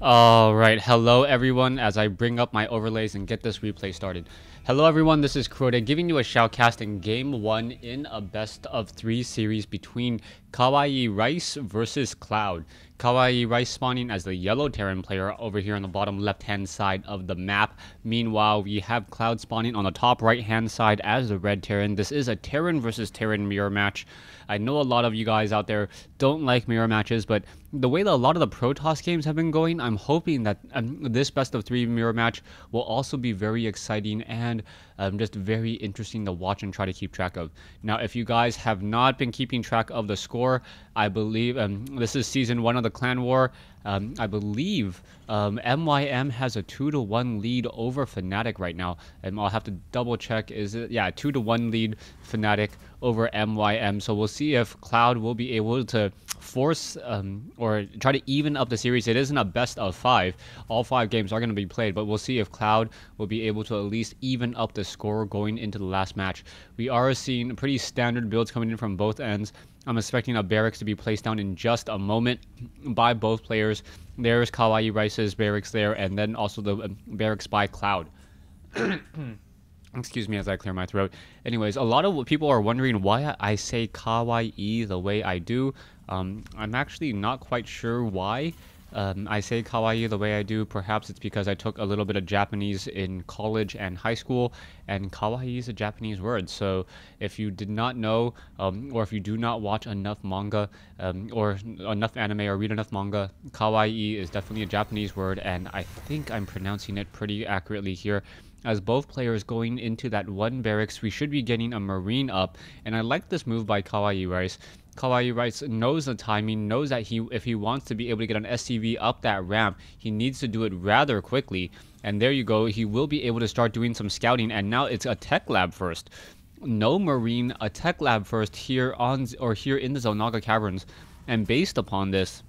Alright, hello everyone as I bring up my overlays and get this replay started. Hello everyone, this is Crota giving you a shoutcast in Game 1 in a best of 3 series between KawaiiRice versus Cloud. KawaiiRice spawning as the yellow Terran player over here on the bottom left hand side of the map. Meanwhile, we have Cloud spawning on the top right hand side as the red Terran. This is a Terran versus Terran mirror match. I know a lot of you guys out there don't like mirror matches, but the way that a lot of the Protoss games have been going, I'm hoping that this best of 3 mirror match will also be very exciting and just very interesting to watch and try to keep track of. Now, if you guys have not been keeping track of the score, I believe this is season 1 of the Clan War. I believe MYM has a 2-1 lead over fnatic right now, and I'll have to double check. Is it 2-1 lead fnatic over MYM? So we'll see if Cloud will be able to force or try to even up the series. It isn't a best of 5. All 5 games are going to be played, but we'll see if Cloud will be able to at least even up the score going into the last match. We are seeing pretty standard builds coming in from both ends. I'm expecting a barracks to be placed down in just a moment by both players. There's KawaiiRice's barracks there, and then also the barracks by Cloud. Excuse me as I clear my throat. Anyways, a lot of people are wondering why I say kawaii the way I do. I'm actually not quite sure why I say kawaii the way I do. Perhaps it's because I took a little bit of Japanese in college and high school, and kawaii is a Japanese word. So if you did not know, or if you do not watch enough manga, or enough anime, or read enough manga, kawaii is definitely a Japanese word, and I think I'm pronouncing it pretty accurately here. As both players going into that one barracks, we should be getting a marine up, and I like this move by KawaiiRice. KawaiiRice knows the timing, knows that if he wants to be able to get an SCV up that ramp, he needs to do it rather quickly. And there you go, he will be able to start doing some scouting, and now it's a tech lab first. No marine, a tech lab first here here in the Zonaga Caverns. And based upon this,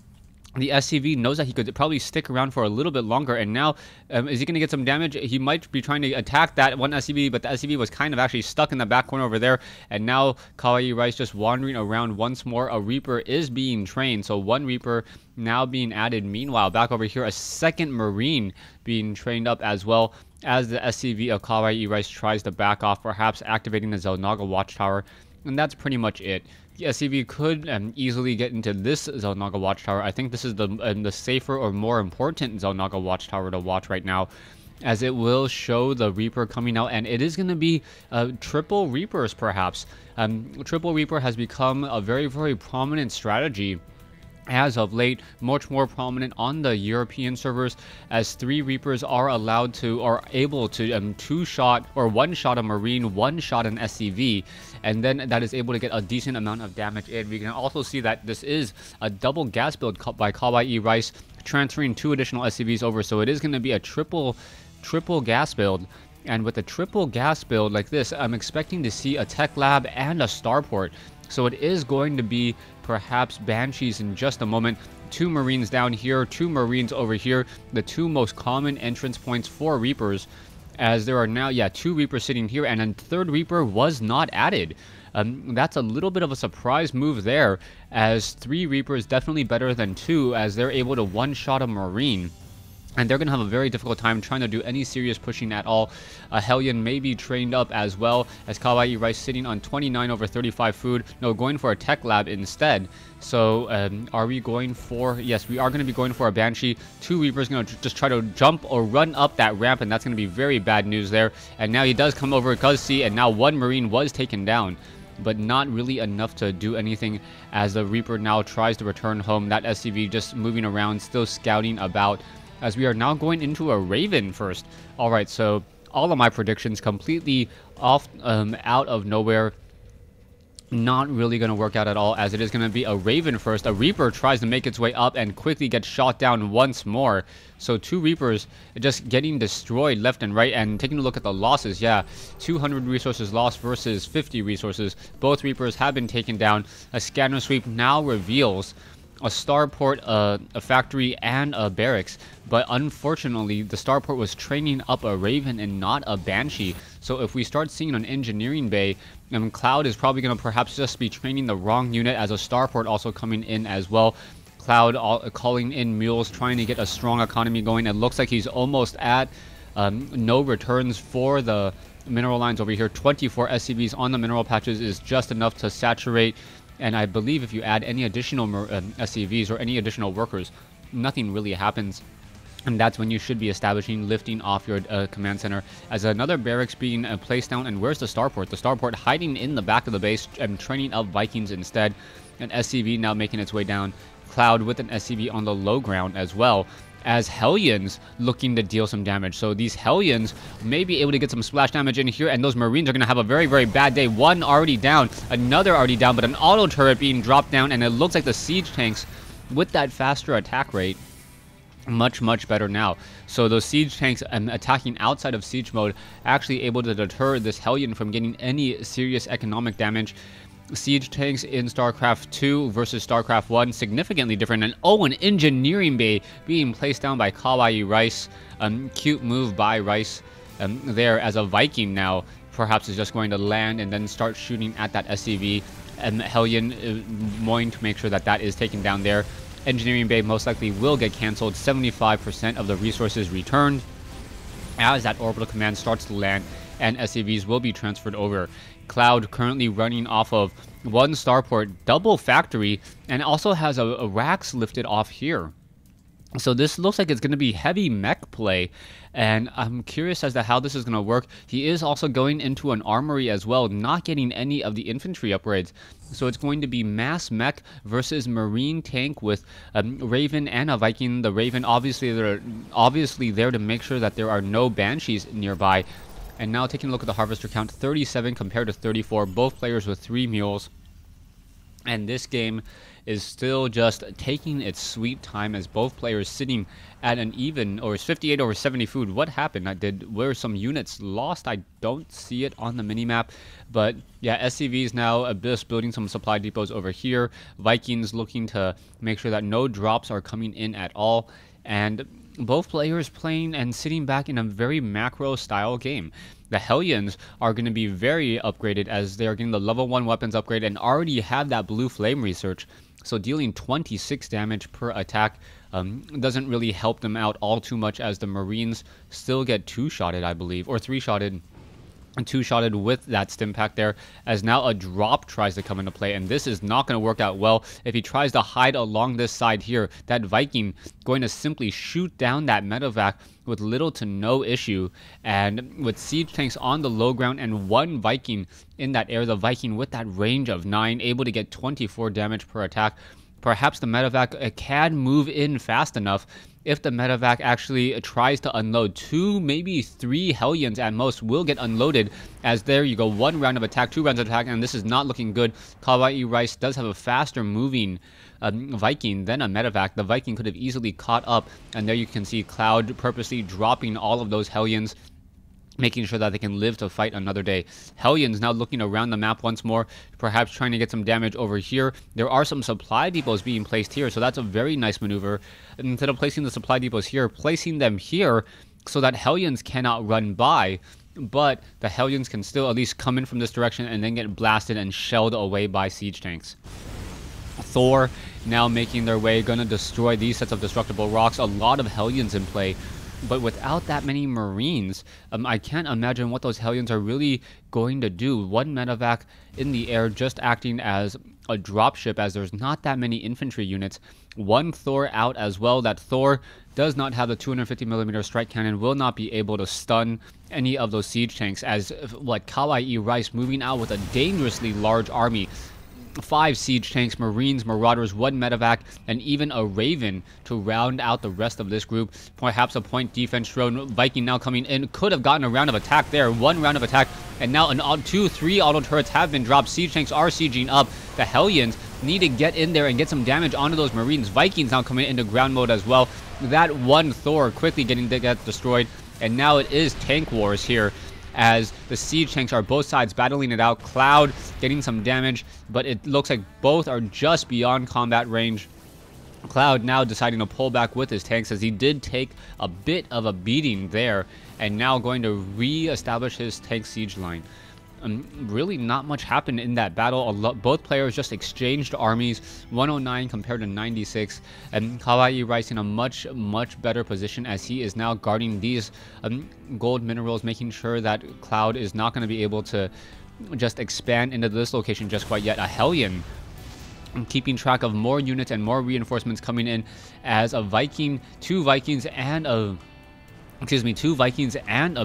the SCV knows that he could probably stick around for a little bit longer, and now is he going to get some damage? He might be trying to attack that one SCV, but the SCV was kind of actually stuck in the back corner over there, and now KawaiiRice just wandering around once more. A Reaper is being trained, so one Reaper now being added. Meanwhile, back over here, a second Marine being trained up as well as the SCV of KawaiiRice tries to back off, perhaps activating the Zonaga Watchtower, and that's pretty much it. The SCV could easily get into this Zonaga Watchtower. I think this is the safer or more important Zonaga Watchtower to watch right now, as it will show the Reaper coming out, and it is going to be triple Reapers perhaps. Triple Reaper has become a very, very prominent strategy as of late, much more prominent on the European servers, as 3 Reapers are allowed to, or able to, 2-shot or 1-shot a Marine, 1-shot an SCV, and then that is able to get a decent amount of damage in. We can also see that this is a double gas build by KawaiiRice, transferring 2 additional SCVs over, so it is going to be a triple gas build. And with a triple gas build like this, I'm expecting to see a tech lab and a starport. So it is going to be perhaps Banshees in just a moment. 2 Marines down here, 2 Marines over here, the 2 most common entrance points for Reapers, as there are now, 2 Reapers sitting here, and a 3rd Reaper was not added. That's a little bit of a surprise move there, as 3 Reapers definitely better than 2, as they're able to 1-shot a Marine. And they're going to have a very difficult time trying to do any serious pushing at all. A Hellion may be trained up as well, as KawaiiRice sitting on 29 over 35 food. No, going for a tech lab instead. So are we going for... Yes, we are going to be going for a Banshee. 2 Reapers going to just try to jump or run up that ramp, and that's going to be very bad news there. And now he does come over, because see, and now 1 Marine was taken down, but not really enough to do anything, as the Reaper now tries to return home. That SCV just moving around, still scouting about, as we are now going into a Raven first. Alright, so all of my predictions completely off, out of nowhere. Not really going to work out at all, as it is going to be a Raven first. A Reaper tries to make its way up and quickly gets shot down once more. So 2 Reapers just getting destroyed left and right, and taking a look at the losses. 200 resources lost versus 50 resources. Both Reapers have been taken down. A scanner sweep now reveals a starport, a factory, and a barracks, but unfortunately the starport was training up a Raven and not a Banshee. So if we start seeing an engineering bay, Cloud is probably going to perhaps just be training the wrong unit, as a starport also coming in as well. Cloud calling in mules, trying to get a strong economy going. It looks like he's almost at no returns for the mineral lines over here. 24 SCVs on the mineral patches is just enough to saturate. And I believe if you add any additional SCVs or any additional workers, nothing really happens. And that's when you should be establishing, lifting off your command center. As another barracks being placed down. And where's the starport? The starport hiding in the back of the base and training up Vikings instead. An SCV now making its way down. Cloud with an SCV on the low ground as well, as Hellions looking to deal some damage. So these Hellions may be able to get some splash damage in here, and those Marines are going to have a very, very bad day. One already down, another already down, but an auto turret being dropped down, and it looks like the siege tanks with that faster attack rate much better now. So those siege tanks attacking outside of siege mode actually able to deter this Hellion from getting any serious economic damage. Siege tanks in StarCraft 2 versus StarCraft 1 significantly different. And an engineering bay being placed down by KawaiiRice. Cute move by Rice there, as a Viking now perhaps is just going to land and then start shooting at that SCV. And Hellion wanting to make sure that that is taken down there. Engineering bay most likely will get cancelled. 75% of the resources returned as that orbital command starts to land, and SCVs will be transferred over. Cloud currently running off of one starport, double factory, and also has a racks lifted off here. So this looks like it's going to be heavy mech play, and I'm curious as to how this is going to work. He is also going into an armory as well, not getting any of the infantry upgrades. So it's going to be mass mech versus marine tank with Raven and a Viking. The Raven obviously there to make sure that there are no Banshees nearby. And now taking a look at the harvester count, 37 compared to 34, both players with 3 mules. And this game is still just taking its sweet time, as both players sitting at an even, or 58 over 70 food. What happened? Were some units lost? I don't see it on the minimap. But yeah, SCVs now just building some supply depots over here. Vikings looking to make sure that no drops are coming in at all. And both players playing and sitting back in a very macro style game. The Hellions are going to be very upgraded, as they are getting the level 1 weapons upgrade and already have that blue flame research. So dealing 26 damage per attack doesn't really help them out all too much, as the Marines still get 2-shotted, I believe, or 3-shotted. 2-shotted with that stim pack there, as now a drop tries to come into play, and this is not going to work out well. If he tries to hide along this side here, that Viking going to simply shoot down that medevac with little to no issue. And with siege tanks on the low ground and one Viking in that air, the Viking with that range of 9 able to get 24 damage per attack. Perhaps the medevac can move in fast enough. If the medevac actually tries to unload, 2, maybe 3 Hellions at most will get unloaded, as there you go, 1 round of attack, 2 rounds of attack, and this is not looking good. KawaiiRice does have a faster moving Viking than a medevac. The Viking could have easily caught up, and there you can see Cloud purposely dropping all of those Hellions, making sure that they can live to fight another day. Hellions now looking around the map once more, perhaps trying to get some damage over here. There are some supply depots being placed here, so that's a very nice maneuver. And instead of placing the supply depots here, placing them here so that Hellions cannot run by, but the Hellions can still at least come in from this direction and then get blasted and shelled away by siege tanks. Thor now making their way, gonna destroy these sets of destructible rocks. A lot of Hellions in play. But without that many Marines, I can't imagine what those Hellions are really going to do. 1 medevac in the air just acting as a dropship, as there's not that many infantry units. 1 Thor out as well. That Thor does not have the 250mm strike cannon, will not be able to stun any of those siege tanks, as KawaiiRice moving out with a dangerously large army. 5 siege tanks, Marines, Marauders, 1 medevac, and even a Raven to round out the rest of this group. Perhaps a point defense drone. Viking now coming in. Could have gotten a round of attack there. 1 round of attack, and now 3 auto turrets have been dropped. Siege tanks are sieging up. The Hellions need to get in there and get some damage onto those Marines. Vikings now coming into ground mode as well. That 1 Thor quickly getting to get destroyed, and now it is tank wars here, as the siege tanks are both sides battling it out. Cloud getting some damage, but it looks like both are just beyond combat range. Cloud now deciding to pull back with his tanks, as he did take a bit of a beating there, and now going to re-establish his tank siege line. really not much happened in that battle. Both players just exchanged armies, 109 compared to 96, and KawaiiRice in a much better position as he is now guarding these gold minerals, making sure that Cloud is not going to be able to just expand into this location just quite yet. A Hellion keeping track of more units and more reinforcements coming in as a Viking, two Vikings and a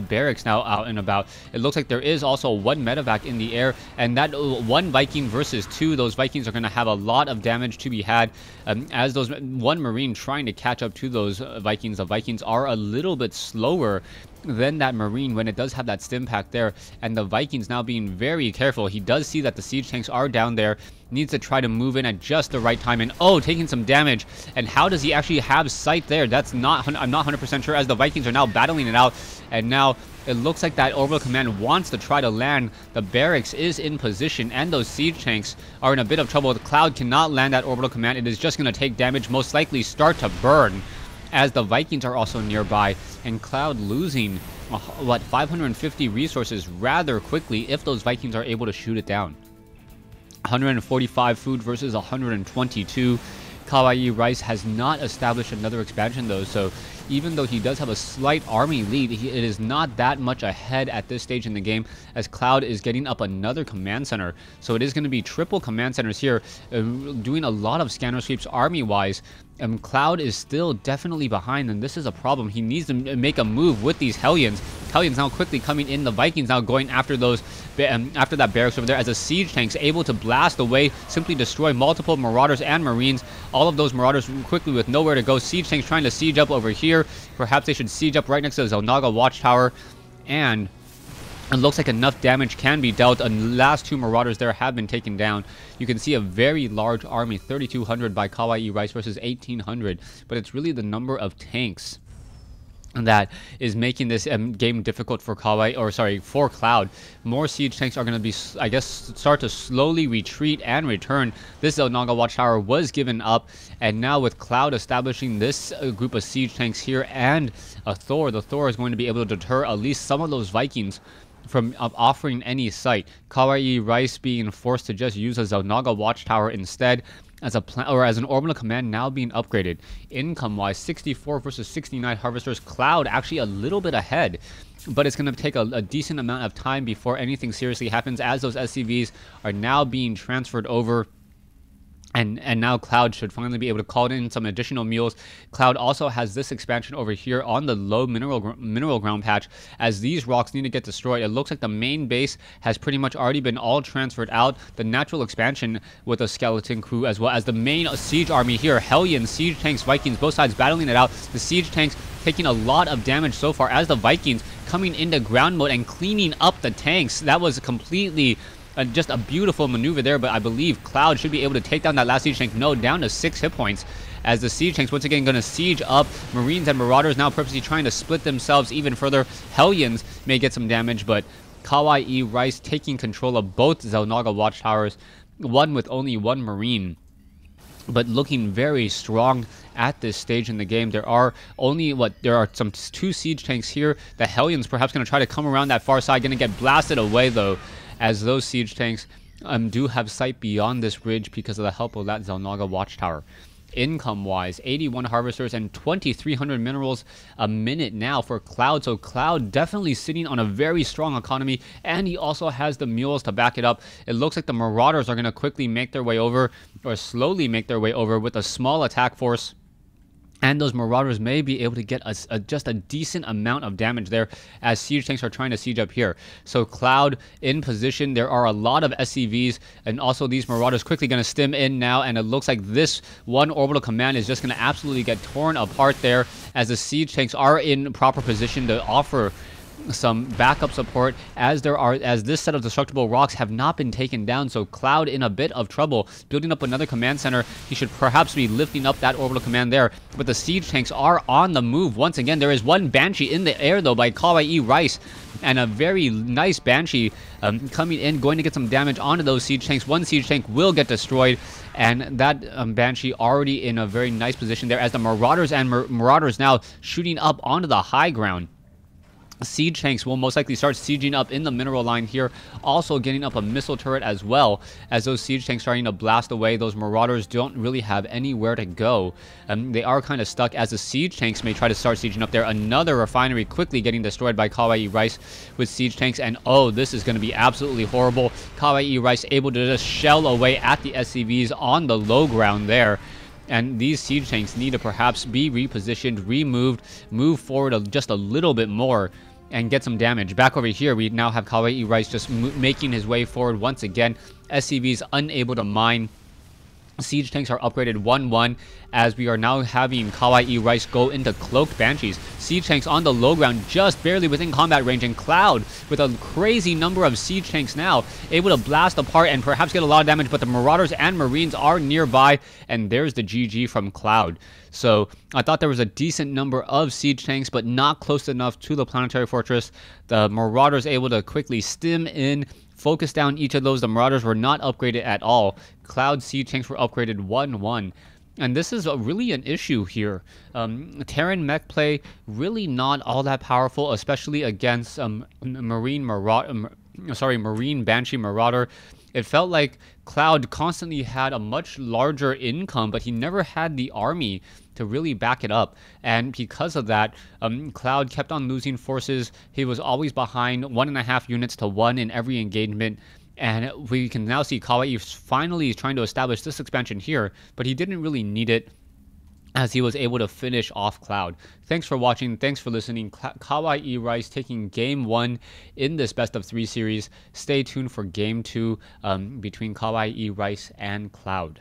barracks now out and about. It looks like there is also one medevac in the air, and that one Viking versus two, those Vikings are going to have a lot of damage to be had as those one Marine trying to catch up to those Vikings. The Vikings are a little bit slower than that Marine when it does have that stim pack there, and the Vikings now being very careful. He does see that the siege tanks are down there, needs to try to move in at just the right time, and taking some damage. And how does he actually have sight there? That's not, I'm not 100% sure, as the Vikings are now battling it out, and now it looks like that orbital command wants to try to land. The barracks is in position, and those siege tanks are in a bit of trouble. The Cloud cannot land that orbital command. It is just going to take damage, most likely start to burn, as the Vikings are also nearby, and Cloud losing, 550 resources rather quickly if those Vikings are able to shoot it down. 145 food versus 122. KawaiiRice has not established another expansion though, so even though he does have a slight army lead, it is not that much ahead at this stage in the game, as Cloud is getting up another command center. So it is going to be triple command centers here, doing a lot of scanner sweeps army-wise. Cloud is still definitely behind, and this is a problem. He needs to make a move with these Hellions. Hellions now quickly coming in. The Vikings now going after those, after that barracks over there, as the siege tanks able to blast away, simply destroy multiple Marauders and Marines. All of those Marauders quickly with nowhere to go. Siege tanks trying to siege up over here. Perhaps they should siege up right next to the Xel'Naga Watchtower, and it looks like enough damage can be dealt. The last two Marauders there have been taken down. You can see a very large army, 3,200 by KawaiiRice versus 1,800, but it's really the number of tanks that is making this game difficult for for Cloud. More siege tanks are going to be, I guess, start to slowly retreat and return. This Xel'Naga Watchtower was given up, and now with Cloud establishing this group of siege tanks here and a Thor, the Thor is going to be able to deter at least some of those Vikings from offering any sight. KawaiiRice being forced to just use a Xel'Naga Watchtower instead, as an orbital command now being upgraded. Income-wise, 64 versus 69 harvesters. Cloud actually a little bit ahead, but it's going to take a decent amount of time before anything seriously happens, as those SCVs are now being transferred over. And now Cloud should finally be able to call in some additional mules. Cloud also has this expansion over here on the low mineral ground patch, as these rocks need to get destroyed. It looks like the main base has pretty much already been all transferred out. The natural expansion with a skeleton crew, as well as the main siege army here. Hellions, siege tanks, Vikings, both sides battling it out. The siege tanks taking a lot of damage so far, as the Vikings coming into ground mode and cleaning up the tanks. That was completely just a beautiful maneuver there, but I believe Cloud should be able to take down that last siege tank. No, down to 6 hit points, as the siege tanks once again going to siege up. Marines and Marauders now purposely trying to split themselves even further. Hellions may get some damage, but KawaiiRice taking control of both Xel'Naga Watchtowers, one with only one Marine, but looking very strong at this stage in the game. There are some 2 siege tanks here. The Hellions perhaps going to try to come around that far side, going to get blasted away though, as those siege tanks do have sight beyond this bridge because of the help of that Xel'Naga Watchtower. Income-wise, 81 harvesters and 2,300 minerals a minute now for Cloud. So Cloud definitely sitting on a very strong economy, and he also has the mules to back it up. It looks like the Marauders are going to quickly make their way over, or slowly make their way over, with a small attack force. And those Marauders may be able to get just a decent amount of damage there, as siege tanks are trying to siege up here. So Cloud in position. There are a lot of SCVs, and also these Marauders quickly going to stim in now, and it looks like this one orbital command is just going to absolutely get torn apart there, as the siege tanks are in proper position to offer some backup support, as this set of destructible rocks have not been taken down. So Cloud in a bit of trouble, building up another command center. He should perhaps be lifting up that orbital command there, but the siege tanks are on the move once again. There is one Banshee in the air though by KawaiiRice, and a very nice Banshee coming in, going to get some damage onto those siege tanks. One siege tank will get destroyed, and that Banshee already in a very nice position there, as the Marauders and Marauders now shooting up onto the high ground. Siege tanks will most likely start sieging up in the mineral line here, also getting up a missile turret as well, as those siege tanks starting to blast away. Those marauders don't really have anywhere to go. They are kind of stuck as the siege tanks may try to start sieging up there. Another refinery quickly getting destroyed by KawaiiRice with siege tanks, and oh, this is going to be absolutely horrible. KawaiiRice able to just shell away at the SCVs on the low ground there. And these siege tanks need to perhaps be repositioned, removed, move forward just a little bit more, and get some damage. Back over here, we now have KawaiiRice just making his way forward once again. SCVs unable to mine. Siege tanks are upgraded 1-1 as we are now having KawaiiRice go into Cloaked Banshees. Siege tanks on the low ground just barely within combat range, and Cloud with a crazy number of siege tanks now able to blast apart and perhaps get a lot of damage, but the Marauders and Marines are nearby, and there's the GG from Cloud. So I thought there was a decent number of siege tanks, but not close enough to the Planetary Fortress. The Marauders able to quickly stim in, focus down each of those. The Marauders were not upgraded at all. Cloud siege tanks were upgraded 1-1. And this is really an issue here. Terran mech play really not all that powerful, especially against Marine Banshee Marauder. It felt like Cloud constantly had a much larger income, but he never had the army to really back it up. And because of that, Cloud kept on losing forces. He was always behind 1.5 units to 1 in every engagement. And we can now see Kawaii finally trying to establish this expansion here, but he didn't really need it, as he was able to finish off Cloud. Thanks for watching. Thanks for listening. KawaiiRice taking Game 1 in this Best of 3 series. Stay tuned for Game 2 between KawaiiRice and Cloud.